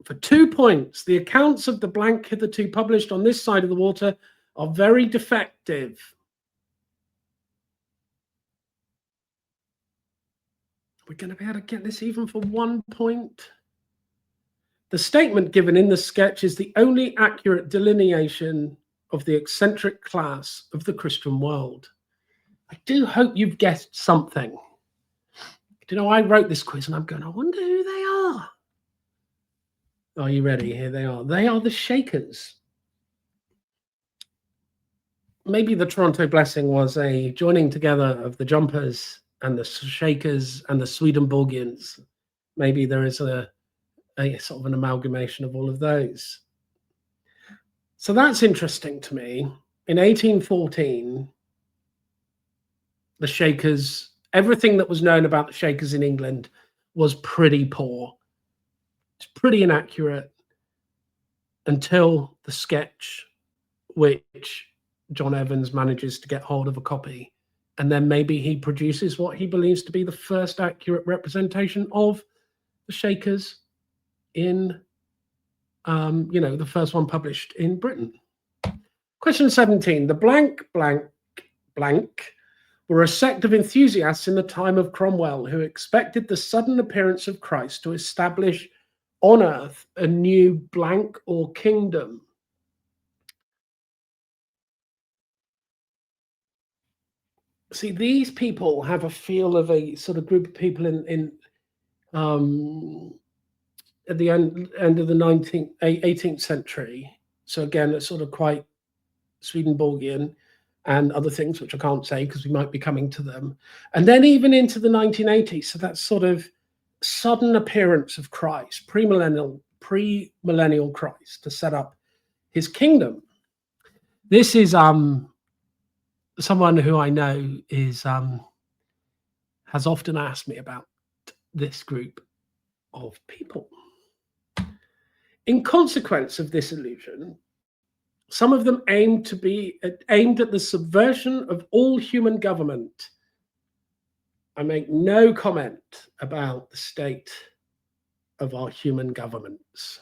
For 2 points, the accounts of the blank hitherto published on this side of the water are very defective. We're going to be able to get this even for 1 point. The statement given in the sketch is the only accurate delineation of the eccentric class of the Christian world. I do hope you've guessed something. I wrote this quiz and I'm going, I wonder who they are. Are you ready? Here they are. They are the Shakers. maybe the Toronto blessing was a joining together of the jumpers and the Shakers and the Swedenborgians. Maybe there is a sort of an amalgamation of all of those. So that's interesting to me. In 1814, the Shakers, everything that was known about the Shakers in England was pretty poor. It's pretty inaccurate until the sketch, which John Evans manages to get hold of a copy. And then maybe he produces what he believes to be the first accurate representation of the Shakers in, the first one published in Britain. Question 17. The blank, blank, blank were a sect of enthusiasts in the time of Cromwell who expected the sudden appearance of Christ to establish on earth a new blank or kingdom. See, these people have a feel of a sort of group of people in at the end of the 18th century. So again, it's sort of quite Swedenborgian and other things, which I can't say because we might be coming to them. And then even into the 1980s. So that's sort of sudden appearance of Christ, premillennial Christ to set up his kingdom. This is someone who I know is has often asked me about this group of people. In consequence of this illusion, some of them aimed at the subversion of all human government. I make no comment about the state of our human governments.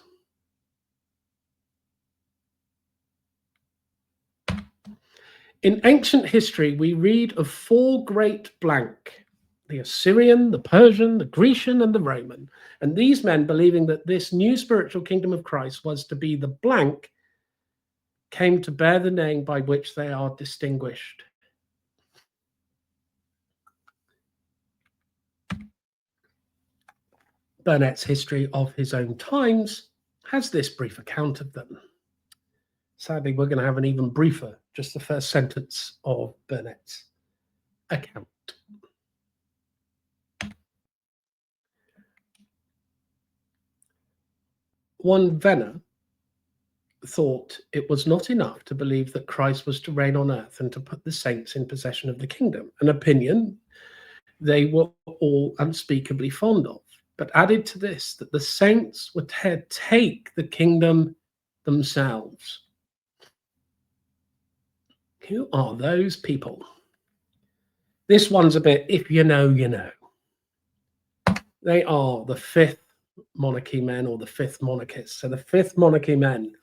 In ancient history, we read of 4 great blank: the Assyrian, the Persian, the Grecian, and the Roman. And these men, believing that this new spiritual kingdom of Christ was to be the blank, came to bear the name by which they are distinguished. Burnet's History of His Own Times has this brief account of them. Sadly, we're going to have an even briefer, just the first sentence of Burnet's account. One Venner thought it was not enough to believe that Christ was to reign on earth and to put the saints in possession of the kingdom, an opinion they were all unspeakably fond of, but added to this that the saints would take the kingdom themselves. Who are those people? This one's a bit, if you know, you know. They are the Fifth Monarchy men, or the Fifth Monarchists. So the Fifth Monarchy men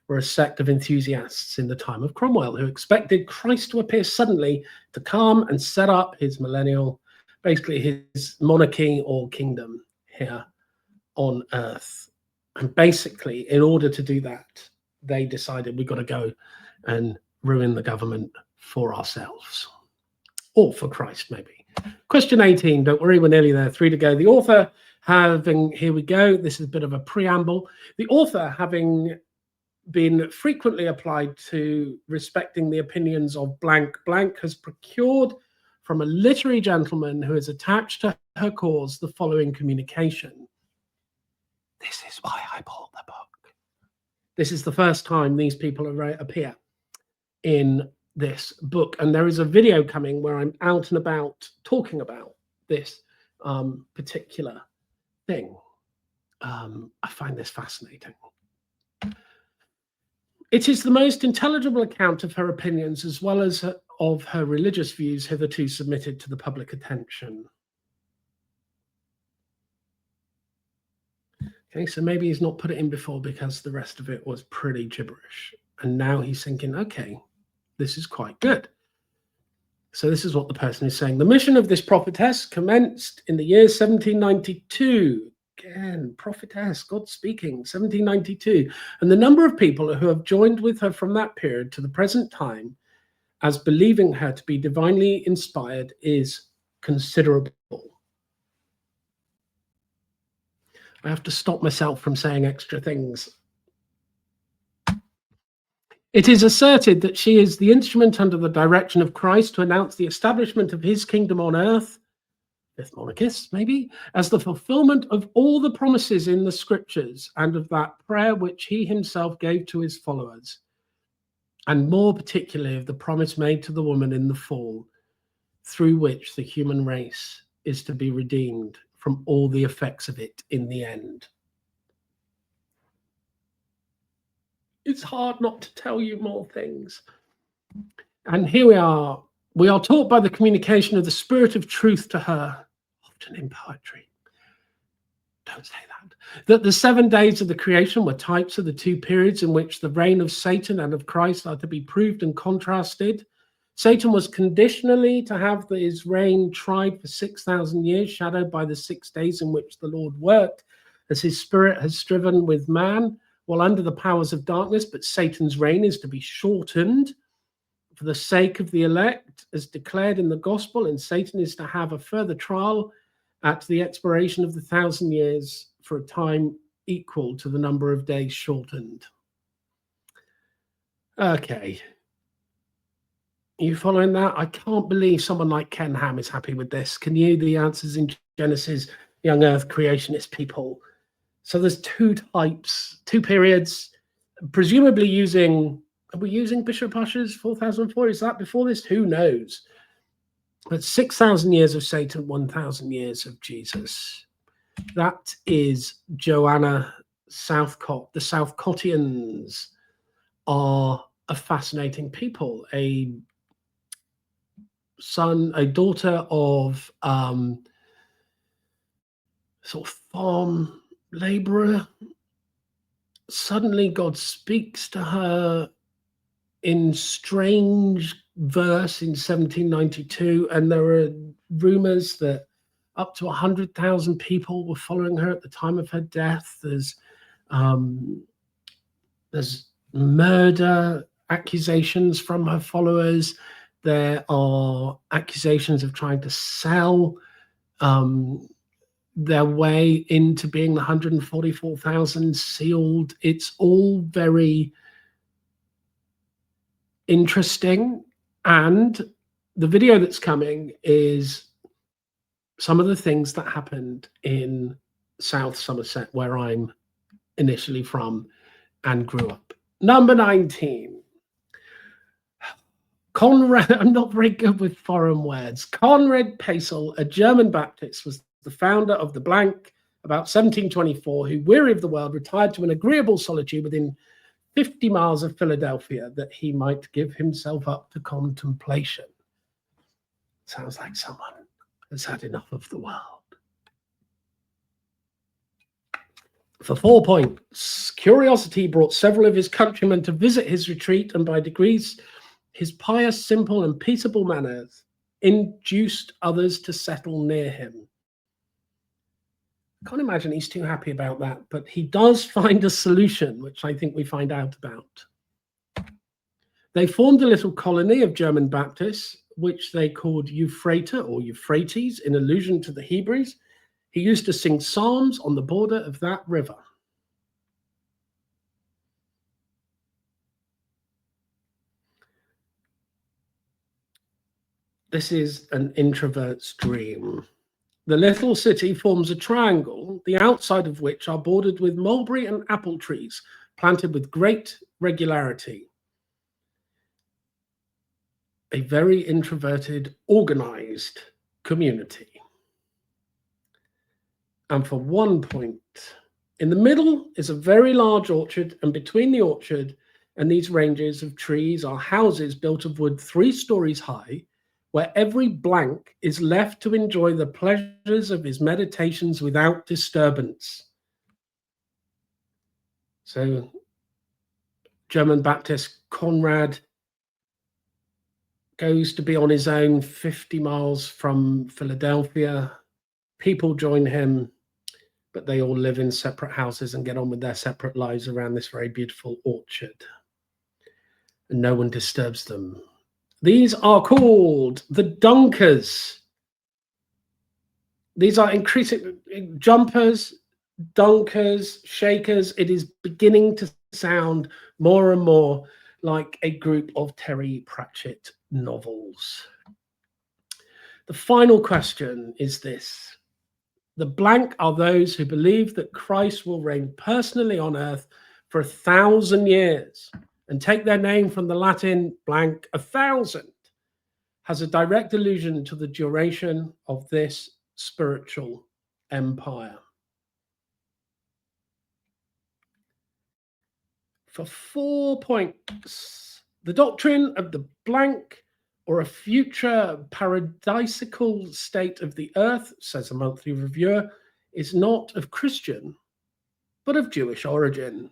were a sect of enthusiasts in the time of Cromwell who expected Christ to appear suddenly to come and set up his basically his monarchy or kingdom here on earth. And basically, in order to do that, they decided we've got to go and ruin the government for ourselves, or for Christ, maybe. Question 18, don't worry, we're nearly there, 3 to go. The author here we go, this is a bit of a preamble. The author, having been frequently applied to respecting the opinions of blank blank, has procured from a literary gentleman who is attached to her cause the following communication. This is why I bought the book. This is the first time these people appear in this book, and there is a video coming where I'm out and about talking about this particular thing. I find this fascinating. It is the most intelligible account of her opinions as well as of her religious views hitherto submitted to the public attention. Okay, so maybe he's not put it in before because the rest of it was pretty gibberish. And now he's thinking, okay, this is quite good. So this is what the person is saying. The mission of this prophetess commenced in the year 1792. Again, prophetess, God speaking, 1792. And the number of people who have joined with her from that period to the present time as believing her to be divinely inspired is considerable. I have to stop myself from saying extra things. It is asserted that she is the instrument under the direction of Christ to announce the establishment of his kingdom on earth, fifth monarchist maybe, as the fulfillment of all the promises in the scriptures and of that prayer which he himself gave to his followers, and more particularly of the promise made to the woman in the fall, through which the human race is to be redeemed from all the effects of it in the end. It's hard not to tell you more things. And here we are. We are taught by the communication of the Spirit of truth to her, often in poetry. Don't say that the 7 days of the creation were types of the 2 periods in which the reign of Satan and of Christ are to be proved and contrasted. Satan was conditionally to have his reign tried for 6,000 years, shadowed by the 6 days in which the Lord worked, as his spirit has striven with man, while under the powers of darkness, but Satan's reign is to be shortened for the sake of the elect, as declared in the gospel, and Satan is to have a further trial at the expiration of the 1,000 years for a time equal to the number of days shortened. Okay. You following that? I can't believe someone like Ken Ham is happy with this. Can you? The answers in Genesis, young earth creationist people. So there's 2 types, 2 periods, presumably using, are we using Bishop Ussher's 4004? Is that before this? Who knows? But 6,000 years of Satan, 1,000 years of Jesus. That is Joanna Southcott. The Southcottians are a fascinating people. A daughter of sort of farm laborer. Suddenly God speaks to her in strange verse in 1792, and there are rumors that up to 100,000 people were following her at the time of her death. There's murder accusations from her followers. There are accusations of trying to sell their way into being the 144,000 sealed. It's all very interesting. And the video that's coming is some of the things that happened in South Somerset, where I'm initially from and grew up. Number 19. Conrad, I'm not very good with foreign words. Conrad Pasel, a German Baptist, was the founder of the blank about 1724, who, weary of the world, retired to an agreeable solitude within 50 miles of Philadelphia, that he might give himself up to contemplation. Sounds like someone has had enough of the world. For 4 points, curiosity brought several of his countrymen to visit his retreat, and by degrees, his pious, simple, and peaceable manners induced others to settle near him. I can't imagine he's too happy about that, but he does find a solution, which I think we find out about. They formed a little colony of German Baptists, which they called Euphrates or Euphrates, in allusion to the Hebrews. He used to sing psalms on the border of that river. This is an introvert's dream. The little city forms a triangle, the outside of which are bordered with mulberry and apple trees, planted with great regularity. A very introverted, organized community. And for 1 point, in the middle is a very large orchard, and between the orchard and these ranges of trees are houses built of wood 3 stories high, where every blank is left to enjoy the pleasures of his meditations without disturbance. So, German Baptist Conrad goes to be on his own 50 miles from Philadelphia. People join him, but they all live in separate houses and get on with their separate lives around this very beautiful orchard. And no one disturbs them. These are called the dunkers. These are increasing jumpers, dunkers, shakers. It is beginning to sound more and more like a group of Terry Pratchett novels. The final question is this. The blank are those who believe that Christ will reign personally on earth for 1,000 years and take their name from the Latin blank 1,000, has a direct allusion to the duration of this spiritual empire. For 4 points, the doctrine of the blank or a future paradisical state of the earth, says a monthly reviewer, is not of Christian, but of Jewish origin.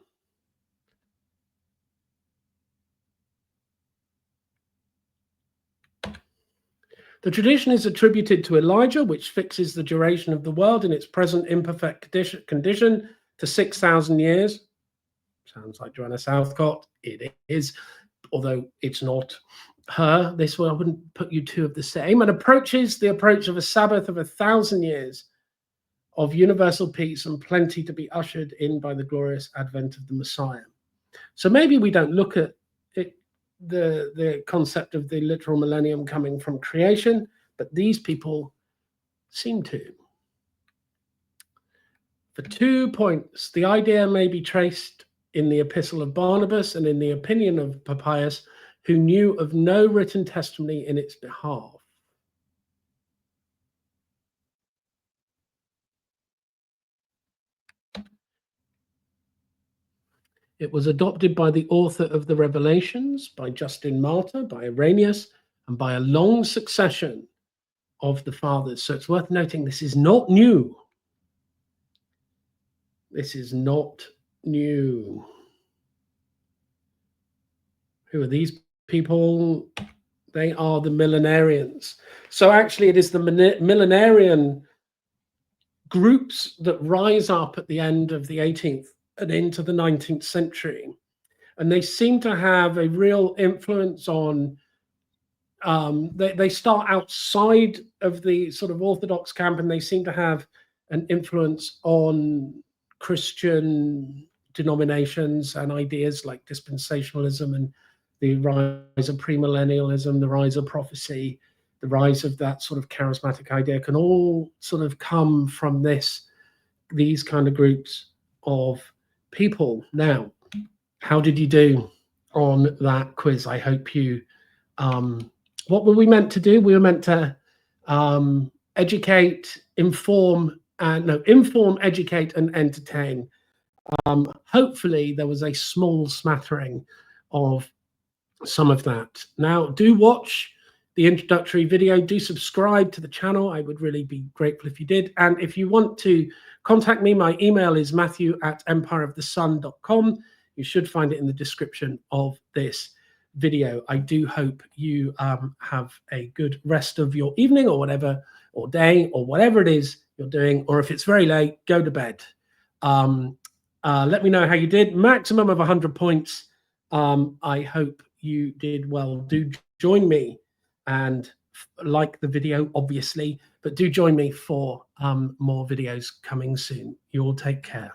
The tradition is attributed to Elijah, which fixes the duration of the world in its present imperfect condition to 6,000 years. Sounds like Joanna Southcott. It is, although it's not her. This one I wouldn't put you two of the same. And approaches the approach of a Sabbath of 1,000 years of universal peace and plenty to be ushered in by the glorious advent of the Messiah. So maybe we don't look at it, the concept of the literal millennium coming from creation, but these people seem to. For 2 points, the idea may be traced in the epistle of Barnabas and in the opinion of Papias, who knew of no written testimony in its behalf. It was adopted by the author of the Revelations, by Justin Martyr, by Irenaeus, and by a long succession of the fathers. So it's worth noting this is not new. This is not new. Who are these people? They are the millenarians. So actually it is the millenarian groups that rise up at the end of the 18th and into the 19th century. And they seem to have a real influence on, they start outside of the sort of Orthodox camp, and they seem to have an influence on Christian denominations and ideas like dispensationalism and the rise of premillennialism, the rise of prophecy, the rise of that sort of charismatic idea can all sort of come from these kind of groups of people. Now, how did you do on that quiz? I hope you, what were we meant to do? We were meant to educate, inform, educate and entertain. Hopefully there was a small smattering of some of that. Now, do watch the introductory video, do subscribe to the channel. I would really be grateful if you did. And if you want to contact me, my email is matthew@empireofthesun.com. You should find it in the description of this video. I do hope you have a good rest of your evening or whatever, or day, or whatever it is you're doing. Or if it's very late, go to bed. Let me know how you did. Maximum of 100 points. I hope you did well. Do join me and like the video, obviously, but do join me for more videos coming soon. You all take care.